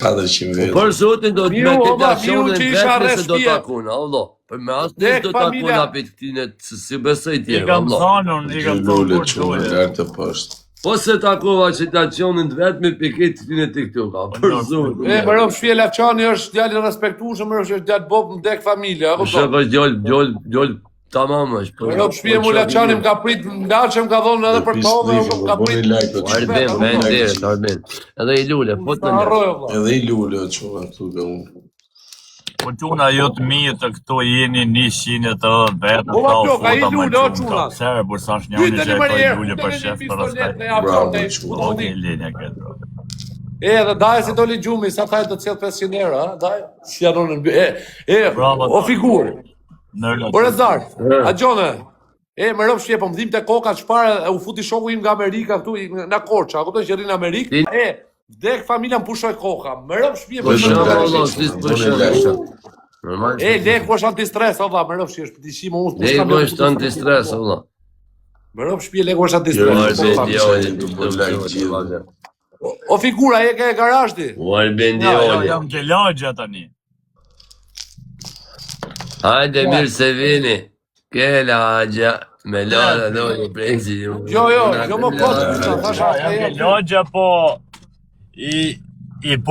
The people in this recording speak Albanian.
400 Për zotin do të me të miu placionin që isha vetë se rreth do shtëpia. takuna, Allah. Për me asë nësë do takuna për këtine, si besoj I tjerë, kam Allah. thonun, i kam Gjulule thonun që në lartë të poshtë. Po se takova situacionin të vetë me piket të këtine të këtu, ka, për zotin. Më rëmë shpje Lavçani është djali respektueshëm, më rëmë është djali bob në dek familja, apo Shë është djoll, tamam është. Më rëmë shpje mu Lavçani më ka prit, ndaçe më ka dhonë edhe për tove, më ka prit. Arbin, venderit, Arbin. Edhe i lule, po të në. Harroj, vëlla. Edhe i lule që nga këtu dhe unë. Po quna jo të mirë të këtu jeni 180 vetë, Po, ta kjo, ka i fota lule, më o qunë, quna. ka serë, për sa është njëni që e ka i lule për shef për respekt. Bravo, quna. Oke, linja këtë. Edhe daj si doli gjumi, sa thaj do të cilë 500 euro, ha? Daj, si janon Bravo, o figurë. Nërë O Rezar, a gjone, më rëmë shqe, po më dhim të koka çfarë u futi shoku im nga Amerika këtu, nga Korça, a kupton që rrinë në Amerikë, vdek familja më pushoj koka, më rëmë shqe, Po shumë, Allah, s'lis për shumë. lek po është antistres, Allah, më rëmë shqe, është pëtishim, unë s'pu Lek është antistres, Allah. Më rëmë shqe, lek po është antistres. O figura, e ka e garashti. Arbin Ja, djoli. jam ke lagja tani. Hajde mirë se vini. Ke lagja. Me lada dojë prezi. Jo, më kodë, Jam ke lagja, po i po